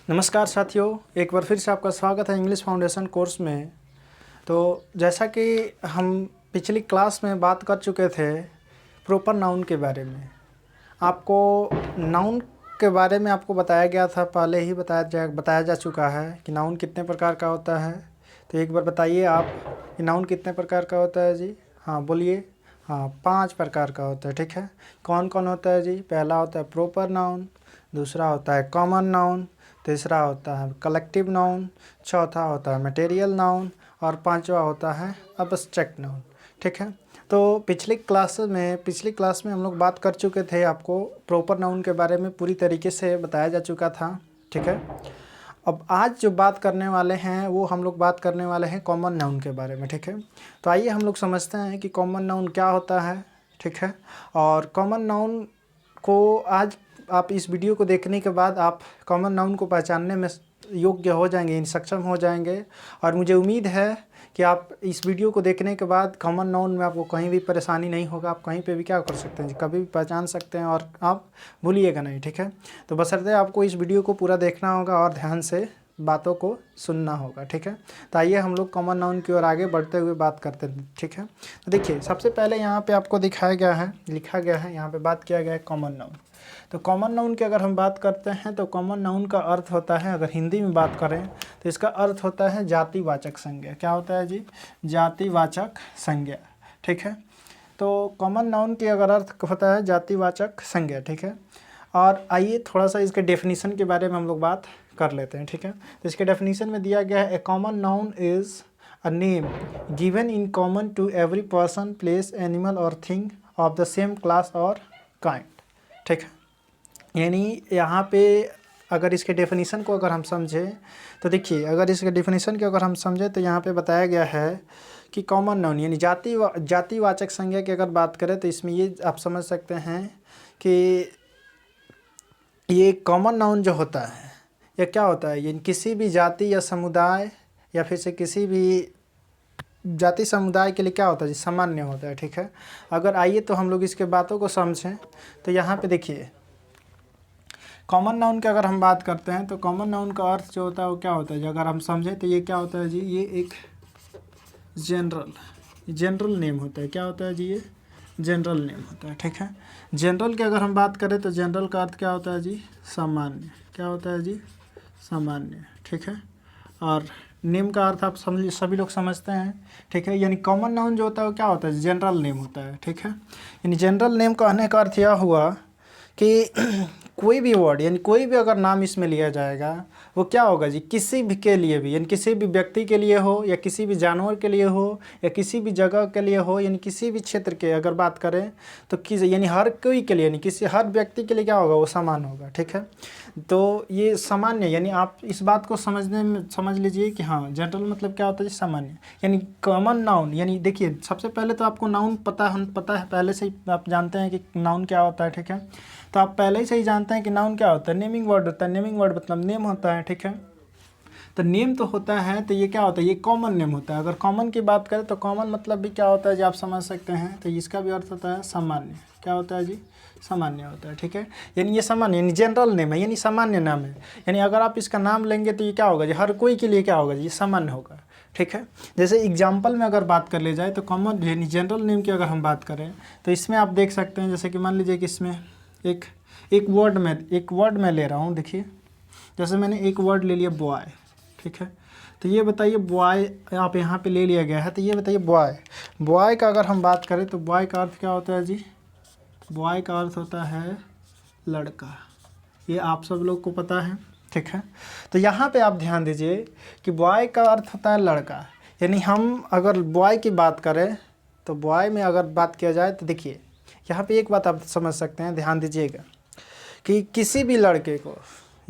नमस्कार साथियों, एक बार फिर से आपका स्वागत है इंग्लिश फाउंडेशन कोर्स में। तो जैसा कि हम पिछली क्लास में बात कर चुके थे प्रॉपर नाउन के बारे में। आपको नाउन के बारे में आपको बताया गया था, पहले ही बताया जा चुका है कि नाउन कितने प्रकार का होता है। तो एक बार बताइए आप कि नाउन कितने प्रकार का होता है जी। हाँ बोलिए। हाँ, 5 प्रकार का होता है। ठीक है, कौन कौन होता है जी? पहला होता है प्रॉपर नाउन, दूसरा होता है कॉमन नाउन, तीसरा होता है कलेक्टिव नाउन, चौथा होता है मटेरियल नाउन और पांचवा होता है एब्स्ट्रैक्ट नाउन। ठीक है, तो पिछली क्लास में हम लोग बात कर चुके थे, आपको प्रॉपर नाउन के बारे में पूरी तरीके से बताया जा चुका था। ठीक है, अब आज जो बात करने वाले हैं वो हम लोग बात करने वाले हैं कॉमन नाउन के बारे में। ठीक है, तो आइए हम लोग समझते हैं कि कॉमन नाउन क्या होता है। ठीक है, और कॉमन नाउन को आज आप इस वीडियो को देखने के बाद आप कॉमन नाउन को पहचानने में योग्य हो जाएंगे, सक्षम हो जाएंगे। और मुझे उम्मीद है कि आप इस वीडियो को देखने के बाद कॉमन नाउन में आपको कहीं भी परेशानी नहीं होगा। आप कहीं पे भी क्या कर सकते हैं, कभी भी पहचान सकते हैं और आप भूलिएगा नहीं। ठीक है, तो बशर्ते आपको इस वीडियो को पूरा देखना होगा और ध्यान से बातों को सुनना होगा। ठीक है, तो आइए हम लोग कॉमन नाउन की ओर आगे बढ़ते हुए बात करते हैं। ठीक है, तो देखिए सबसे पहले यहाँ पे आपको दिखाया गया है, लिखा गया है, यहाँ पे बात किया गया है कॉमन नाउन। तो कॉमन नाउन की अगर हम बात करते हैं तो कॉमन नाउन का अर्थ होता है, अगर हिंदी में बात करें तो इसका अर्थ होता है जातिवाचक संज्ञा। क्या होता है जी? जातिवाचक संज्ञा। ठीक है, तो कॉमन नाउन की अगर अर्थ होता है जातिवाचक संज्ञा। ठीक है, और आइए थोड़ा सा इसके डेफिनेशन के बारे में हम लोग बात कर लेते हैं। ठीक है, तो इसके डेफिनेशन में दिया गया है a common noun is a name given in common to every person, place, animal और thing of the same class और काइंड। ठीक है, यानी यहाँ पे अगर इसके डेफिनेशन को अगर हम समझें तो देखिए, अगर इसके डेफिनेशन को अगर हम समझें तो यहाँ पे बताया गया है कि कॉमन नाउन यानी जातिवाचक संज्ञा की अगर बात करें तो इसमें ये आप समझ सकते हैं कि ये कॉमन नाउन जो होता है यह क्या होता है, ये किसी भी जाति या समुदाय या फिर से किसी भी जाति समुदाय के लिए क्या होता है जी, सामान्य होता है। ठीक है, अगर आइए तो हम लोग इसके बातों को समझें तो यहाँ पे देखिए कॉमन नाउन की अगर हम बात करते हैं तो कॉमन नाउन का अर्थ जो होता है वो क्या होता है जी, अगर हम समझें तो ये क्या होता है जी, ये एक जनरल नेम होता है। क्या होता है जी? ये जनरल नेम होता है। ठीक है, जनरल की अगर हम बात करें तो जनरल का अर्थ क्या होता है जी? सामान्य। क्या होता है जी? सामान्य। ठीक है, और नेम का अर्थ आप समझ सभी लोग समझते हैं। ठीक है, यानी कॉमन नाउन जो होता है वो क्या होता है? जनरल नेम होता है। ठीक है, यानी जनरल नेम कहने का अर्थ यह हुआ कि कोई भी वर्ड यानी कोई भी अगर नाम इसमें लिया जाएगा वो क्या होगा जी, किसी भी के लिए भी, यानी किसी भी व्यक्ति के लिए हो या किसी भी जानवर के लिए हो या किसी भी जगह के लिए हो, यानी किसी भी क्षेत्र के अगर बात करें तो यानी हर कोई के लिए, यानी हर व्यक्ति के लिए क्या होगा, वो समान होगा। ठीक है, तो ये सामान्य, यानी आप इस बात को समझने में समझ लीजिए कि हाँ जनरल मतलब क्या होता है जी, सामान्य। यानी कॉमन नाउन यानी देखिए सबसे पहले तो आपको नाउन पता है पहले से ही आप जानते हैं कि नाउन क्या होता है। ठीक है, तो आप पहले ही से ही जानते हैं कि नाउन क्या होता है, नेमिंग वर्ड होता है। नेमिंग वर्ड मतलब नेम होता है। ठीक है, तो नेम तो होता है, तो ये क्या होता है, ये कॉमन नेम होता है। अगर कॉमन की बात करें तो कॉमन मतलब भी क्या होता है जी, आप समझ सकते हैं, तो इसका भी अर्थ होता है सामान्य। क्या होता है जी? सामान्य होता है। ठीक है, यानी ये सामान्य यानी जनरल नेम है, यानी सामान्य नाम है। यानी अगर आप इसका नाम लेंगे तो ये क्या होगा जी, हर कोई के लिए क्या होगा जी, ये सामान्य होगा। ठीक है, जैसे एग्जाम्पल में अगर बात कर ले जाए तो कॉमन यानी जनरल नेम की अगर हम बात करें तो इसमें आप देख सकते हैं, जैसे कि मान लीजिए कि इसमें एक वर्ड मैं ले रहा हूँ। देखिए जैसे मैंने एक वर्ड ले लिया बॉय। ठीक है, तो ये बताइए बॉय आप यहाँ पे ले लिया गया है, तो ये बताइए बॉय का अगर हम बात करें तो बॉय का अर्थ क्या होता है जी? बॉय का अर्थ होता है लड़का। ये आप सब लोग को पता है। ठीक है, तो यहाँ पे आप ध्यान दीजिए कि बॉय का अर्थ होता है लड़का। यानी हम अगर बॉय की बात करें तो बॉय में अगर बात किया जाए तो देखिए यहाँ पे एक बात आप समझ सकते हैं, ध्यान दीजिएगा कि किसी भी लड़के को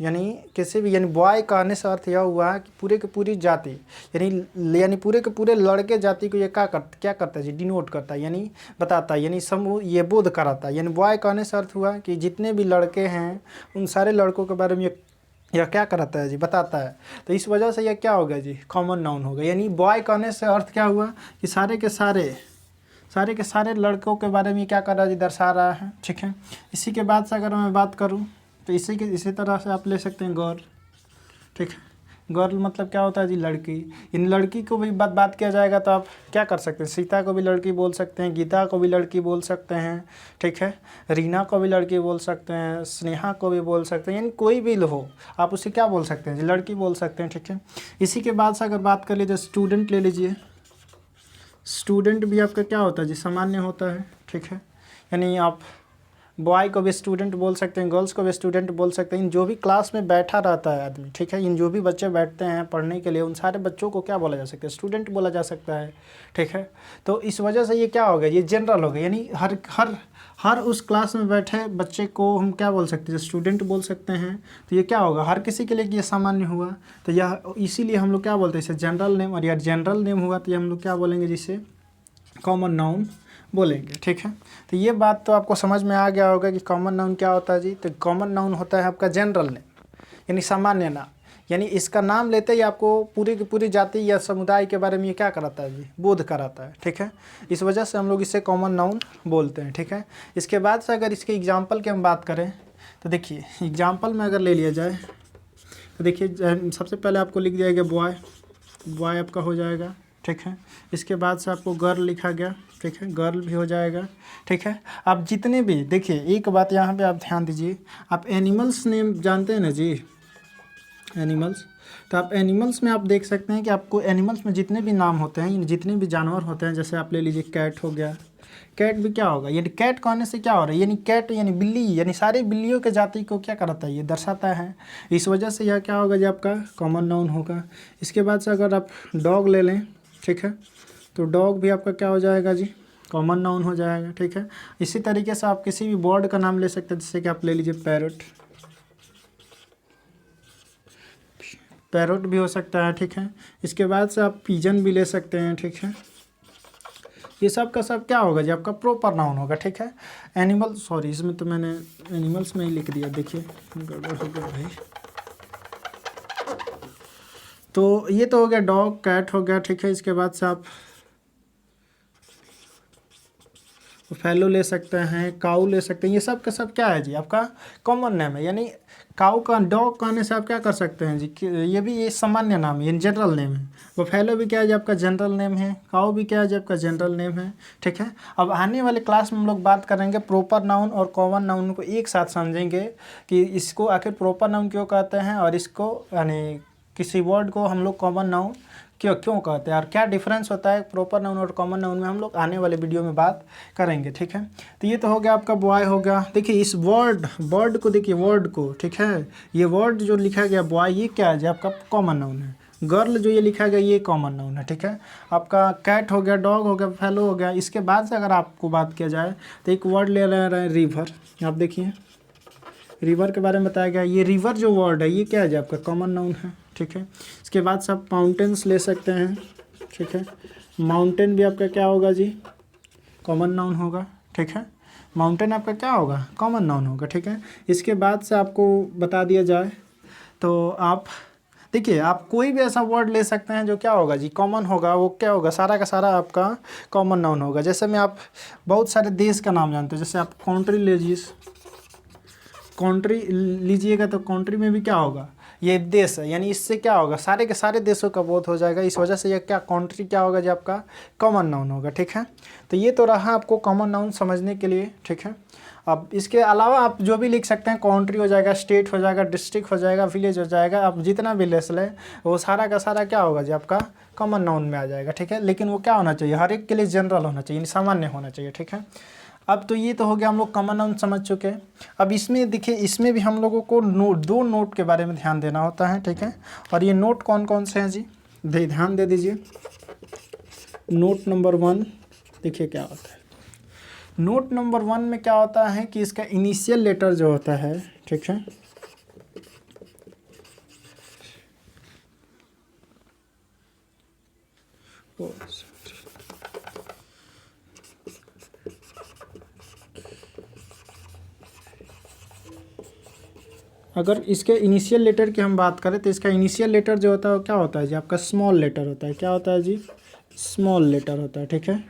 यानी बॉय कहने से अर्थ यह हुआ कि पूरे की पूरी जाति यानी पूरे के पूरे लड़के जाति को ये क्या करता है जी, डिनोट करता है, यानी बताता है, यानी समूह ये बोध कराता है। यानी बॉय कहने से अर्थ हुआ कि जितने भी लड़के हैं उन सारे लड़कों के बारे में यह क्या कराता है जी, बताता है। तो इस वजह से यह क्या होगा जी, कॉमन नाउन होगा। यानी बॉय कहने से अर्थ क्या हुआ कि सारे के सारे लड़कों के बारे में क्या कर रहा है जी, दर्शा रहा है। ठीक है, इसी के बाद से अगर मैं बात करूं तो इसी तरह से आप ले सकते हैं ठीक है। गर्ल मतलब क्या होता है जी, लड़की। इन लड़की को भी बात किया जाएगा तो आप क्या कर सकते हैं, सीता को भी लड़की बोल सकते हैं, गीता को भी लड़की बोल सकते हैं, ठीक है। रीना को भी लड़की बोल सकते हैं, स्नेहा को भी बोल सकते हैं, यानी कोई भी हो आप उसे क्या बोल सकते हैं जी, लड़की बोल सकते हैं, ठीक है। इसी के बाद से अगर बात कर लीजिए, स्टूडेंट ले लीजिए। स्टूडेंट भी आपका क्या होता है जी, सामान्य होता है, ठीक है। यानी आप बॉय को भी स्टूडेंट बोल सकते हैं, गर्ल्स को भी स्टूडेंट बोल सकते हैं। इन जो भी क्लास में बैठा रहता है आदमी, ठीक है, इन जो भी बच्चे बैठते हैं पढ़ने के लिए, उन सारे बच्चों को क्या बोला जा सकता है, स्टूडेंट बोला जा सकता है, ठीक है। तो इस वजह से ये क्या हो गया, ये जनरल हो गया, यानी हर हर हर उस क्लास में बैठे बच्चे को हम क्या बोल सकते हैं, स्टूडेंट बोल सकते हैं। तो ये क्या होगा, हर किसी के लिए ये सामान्य हुआ। तो यह इसीलिए हम लोग क्या बोलते हैं इसे जनरल नेम, और यह जनरल नेम हुआ तो ये हम लोग क्या बोलेंगे, जिसे कॉमन नाउन बोलेंगे, ठीक है। तो ये बात तो आपको समझ में आ गया होगा कि कॉमन नाउन क्या होता है जी। तो कॉमन नाउन होता है आपका जनरल नेम, यानी सामान्य नाम, यानी इसका नाम लेते ही आपको पूरी की पूरी जाति या समुदाय के बारे में ये क्या कराता है जी, बोध कराता है, ठीक है। इस वजह से हम लोग इसे कॉमन नाउन बोलते हैं, ठीक है। इसके बाद से अगर इसके एग्जाम्पल की हम बात करें तो देखिए, एग्जाम्पल में अगर ले लिया जाए तो देखिए, सबसे पहले आपको लिख दिया गया बॉय, बॉय आपका हो जाएगा, ठीक है। इसके बाद से आपको गर्ल लिखा गया, ठीक है, गर्ल भी हो जाएगा, ठीक है। आप जितने भी देखिए, एक बात यहाँ पे आप ध्यान दीजिए, आप एनिमल्स नेम जानते हैं ना जी, एनिमल्स। तो आप एनिमल्स में आप देख सकते हैं कि आपको एनिमल्स में जितने भी नाम होते हैं, जितने भी जानवर होते हैं, जैसे आप ले लीजिए कैट हो गया, कैट भी क्या होगा, यानी कैट कहने से क्या हो रहा है, यानी कैट यानी बिल्ली, यानी सारी बिल्लियों के जाति को क्या कराता है, ये दर्शाता है। इस वजह से यह क्या होगा जी, आपका कॉमन नाउन होगा। इसके बाद से अगर आप डॉग ले लें, ठीक है, तो डॉग भी आपका क्या हो जाएगा जी, कॉमन नाउन हो जाएगा, ठीक है। इसी तरीके से आप किसी भी बर्ड का नाम ले सकते हैं, जैसे कि आप ले लीजिए पैरट, पैरट भी हो सकता है, ठीक है। इसके बाद से आप पिजन भी ले सकते हैं, ठीक है। ये सब का सब क्या होगा जी, आपका प्रॉपर नाउन होगा, ठीक है। एनिमल, सॉरी इसमें तो मैंने एनिमल्स में ही लिख दिया, देखिए गड़बड़ हो गया भाई। तो ये तो हो गया डॉग, कैट हो गया, ठीक है। इसके बाद से आप फैलो ले सकते हैं, काऊ ले सकते हैं, ये सब का सब क्या है जी, आपका कॉमन नेम है। यानी काऊ का, डॉग कहने से आप क्या कर सकते हैं जी, ये भी ये सामान्य नाम है, ये जनरल नेम है। वो फैलो भी क्या है जी, आपका जनरल नेम है। काऊ भी क्या है जी, आपका जनरल नेम है, ठीक है। अब आने वाले क्लास में हम लोग बात करेंगे प्रॉपर नाउन और कॉमन नाउन को एक साथ समझेंगे कि इसको आखिर प्रॉपर नाउन क्यों कहते हैं, और इसको यानी किसी वर्ड को हम लोग कॉमन नाउन क्यों कहते हैं, और क्या डिफरेंस होता है प्रॉपर नाउन और कॉमन नाउन में, हम लोग आने वाले वीडियो में बात करेंगे, ठीक है। तो ये तो हो गया आपका बॉय हो गया। देखिए इस वर्ड को देखिए, वर्ड को, ठीक है, ये वर्ड जो लिखा गया बॉय, ये क्या है जी, आपका कॉमन नाउन है। गर्ल जो ये लिखा गया, ये कॉमन नाउन है, ठीक है। आपका कैट हो गया, डॉग हो गया, फैलो हो गया। इसके बाद से अगर आपको बात किया जाए तो एक वर्ड ले रहे हैं रिवर। आप देखिए रिवर के बारे में बताया गया, ये रिवर जो वर्ड है, ये क्या है जी, आपका कॉमन नाउन है, ठीक है। इसके बाद से आप माउंटेन्स ले सकते हैं, ठीक है। माउंटेन भी आपका क्या होगा जी, कॉमन नाउन होगा, ठीक है। माउंटेन आपका क्या होगा, कॉमन नाउन होगा, ठीक है। इसके बाद से आपको बता दिया जाए तो आप देखिए, आप कोई भी ऐसा वर्ड ले सकते हैं जो क्या होगा जी, कॉमन होगा। वो क्या होगा, सारा का सारा आपका कॉमन नाउन होगा। जैसे में आप बहुत सारे देश का नाम जानते हैं, जैसे आप कंट्री लीजिए, कंट्री लीजिएगा तो कंट्री में भी क्या होगा, ये देश है, यानी इससे क्या होगा, सारे के सारे देशों का बोध हो जाएगा। इस वजह से ये क्या, कंट्री क्या होगा जी, आपका कॉमन नाउन होगा, ठीक है। तो ये तो रहा आपको कॉमन नाउन समझने के लिए, ठीक है। अब इसके अलावा आप जो भी लिख सकते हैं, कंट्री हो जाएगा, स्टेट हो जाएगा, डिस्ट्रिक्ट हो जाएगा, विलेज हो जाएगा, आप जितना भी लेस लें वो सारा का सारा क्या होगा जी, आपका कॉमन नाउन में आ जाएगा, ठीक है। लेकिन वो क्या होना चाहिए, हर एक के लिए जनरल होना चाहिए, सामान्य होना चाहिए, ठीक है। अब तो ये तो हो गया, हम लोग कॉमन नाउन समझ चुके हैं। अब इसमें देखिए, इसमें भी हम लोगों को दो नोट के बारे में ध्यान देना होता है, ठीक है। और ये नोट कौन कौन से हैं जी, ध्यान दे दीजिए। नोट नंबर 1 देखिए क्या होता है। नोट नंबर 1 में क्या होता है कि इसका इनिशियल लेटर जो होता है, ठीक है, अगर इसके इनिशियल लेटर की हम बात करें तो इसका इनिशियल लेटर जो होता है वो क्या होता है जी, आपका स्मॉल लेटर होता है। क्या होता है जी, स्मॉल लेटर होता है, ठीक है,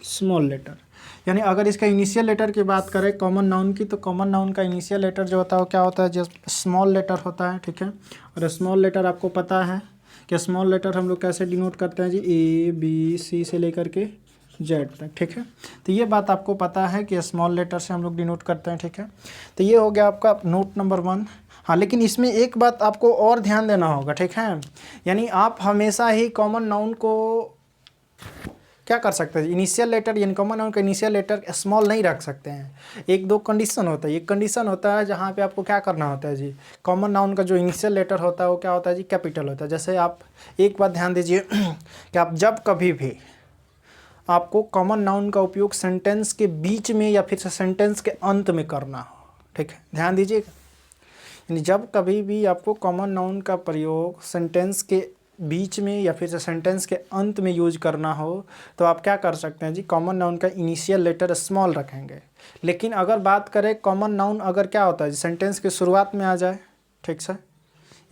स्मॉल लेटर। यानी अगर इसका इनिशियल लेटर की बात करें कॉमन नाउन की, तो कॉमन नाउन का इनिशियल लेटर जो होता है वो क्या होता है, जस्ट स्मॉल लेटर होता है, ठीक है। और स्मॉल लेटर आपको पता है कि स्मॉल लेटर हम लोग कैसे डिनोट करते हैं जी, ए बी सी से लेकर के जेड तक, ठीक है। तो ये बात आपको पता है कि स्मॉल लेटर से हम लोग डिनोट करते हैं, ठीक है। तो ये हो गया आपका नोट नंबर 1। हाँ, लेकिन इसमें एक बात आपको और ध्यान देना होगा, ठीक है। यानी आप हमेशा ही कॉमन नाउन को क्या कर सकते हैं, इनिशियल लेटर यानी कॉमन नाउन का इनिशियल लेटर स्मॉल नहीं रख सकते हैं। एक दो कंडीशन होता है। एक कंडीशन होता है जहाँ पे आपको क्या करना होता है जी, कॉमन नाउन का जो इनिशियल लेटर होता है वो क्या होता है जी, कैपिटल होता है। जैसे आप एक बात ध्यान दीजिए कि आप जब कभी भी आपको कॉमन नाउन का उपयोग सेंटेंस के बीच में या फिर सेंटेंस के अंत में करना हो, ठीक है, ध्यान दीजिएगा। यानी जब कभी भी आपको कॉमन नाउन का प्रयोग सेंटेंस के बीच में या फिर सेंटेंस के अंत में यूज करना हो, तो आप क्या कर सकते हैं जी, कॉमन नाउन का इनिशियल लेटर स्मॉल रखेंगे। लेकिन अगर बात करें कॉमन नाउन अगर क्या होता है, सेंटेंस के शुरुआत में आ जाए, ठीक से,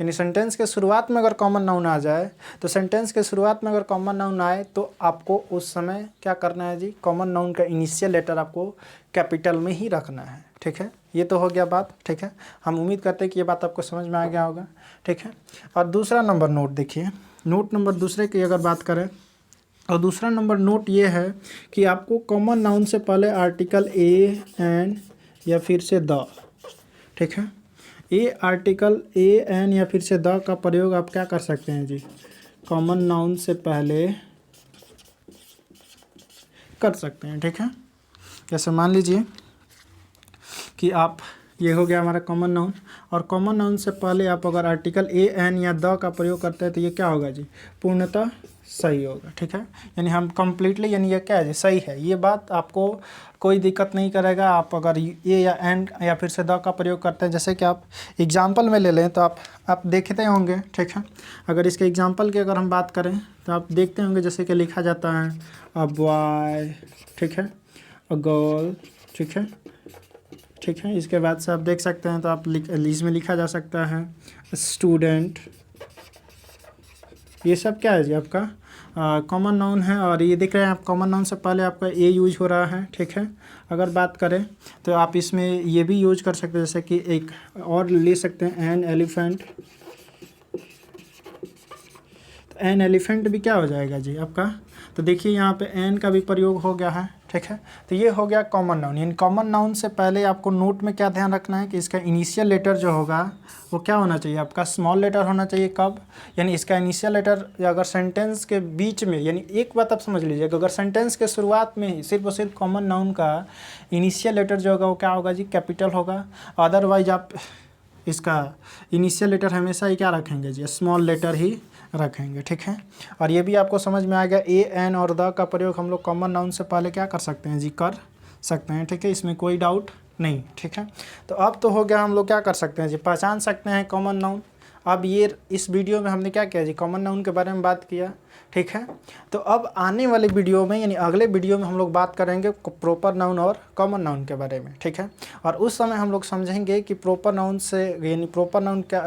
यानी सेंटेंस के शुरुआत में अगर कॉमन नाउन आ जाए, तो सेंटेंस के शुरुआत में अगर कॉमन नाउन आए तो आपको उस समय क्या करना है जी, कॉमन नाउन का इनिशियल लेटर आपको कैपिटल में ही रखना है, ठीक है। ये तो हो गया बात, ठीक है। हम उम्मीद करते हैं कि ये बात आपको समझ में आ गया होगा, ठीक है। और दूसरा नंबर नोट देखिए, नोट नंबर दूसरे की अगर बात करें, और दूसरा नंबर नोट ये है कि आपको कॉमन नाउन से पहले आर्टिकल ए एन या फिर से द, ठीक है, ये आर्टिकल ए एन या फिर से द का प्रयोग आप क्या कर सकते हैं जी, कॉमन नाउन से पहले कर सकते हैं, ठीक है। जैसे मान लीजिए कि आप, ये हो गया हमारा कॉमन नाउन, और कॉमन नाउन से पहले आप अगर आर्टिकल ए एन या द का प्रयोग करते हैं तो ये क्या होगा जी, पूर्णतः सही होगा, ठीक है। यानी हम कम्प्लीटली, यानी ये क्या है जी, सही है। ये बात आपको कोई दिक्कत नहीं करेगा आप अगर ए या एन या फिर से द का प्रयोग करते हैं। जैसे कि आप एग्जाम्पल में ले लें तो आप देखते होंगे, ठीक है। अगर इसके एग्जाम्पल की अगर हम बात करें तो आप देखते होंगे जैसे कि लिखा जाता है अ बॉय, ठीक है, अ गर्ल, ठीक है, ठीक है। इसके बाद से आप देख सकते हैं तो आप इसमें लिखा जा सकता है स्टूडेंट। ये सब क्या है जी, आपका कॉमन नाउन है। और ये देख रहे हैं आप, कॉमन नाउन से पहले आपका ए यूज हो रहा है, ठीक है। अगर बात करें तो आप इसमें ये भी यूज कर सकते हैं, जैसे कि एक और ले सकते हैं एन एलिफेंट। तो एन एलिफेंट भी क्या हो जाएगा जी आपका, तो देखिए यहाँ पे एन का भी प्रयोग हो गया है, ठीक है। तो ये हो गया कॉमन नाउन। यानी कॉमन नाउन से पहले आपको नोट में क्या ध्यान रखना है कि इसका इनिशियल लेटर जो होगा वो क्या होना चाहिए, आपका स्मॉल लेटर होना चाहिए। कब, यानी इसका इनिशियल लेटर अगर सेंटेंस के बीच में, यानी एक बात आप समझ लीजिए कि अगर सेंटेंस के शुरुआत में ही सिर्फ और सिर्फ कॉमन नाउन का इनिशियल लेटर जो होगा वो क्या होगा जी, कैपिटल होगा। अदरवाइज आप इसका इनिशियल लेटर हमेशा ही क्या रखेंगे जी, स्मॉल लेटर ही रखेंगे, ठीक है। और ये भी आपको समझ में आ गया, ए एन और द का प्रयोग हम लोग कॉमन नाउन से पहले क्या कर सकते हैं जी, कर सकते हैं, ठीक है। इसमें कोई डाउट नहीं, ठीक है। तो अब तो हो गया, हम लोग क्या कर सकते हैं जी, पहचान सकते हैं कॉमन नाउन। अब ये इस वीडियो में हमने क्या किया जी, कॉमन नाउन के बारे में बात किया, ठीक है। तो अब आने वाले वीडियो में, यानी अगले वीडियो में हम लोग बात करेंगे प्रॉपर नाउन और कॉमन नाउन के बारे में, ठीक है। और उस समय हम लोग समझेंगे कि प्रॉपर नाउन से, यानी प्रॉपर नाउन क्या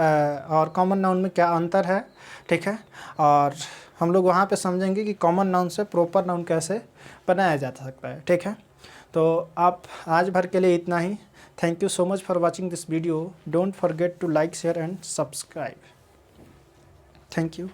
और कॉमन नाउन में क्या अंतर है, ठीक है। और हम लोग वहाँ पे समझेंगे कि कॉमन नाउन से प्रॉपर नाउन कैसे बनाया जा सकता है, ठीक है। तो आप आज भर के लिए इतना ही। Thank you so much for watching this video. Don't forget to like, share and subscribe. Thank you.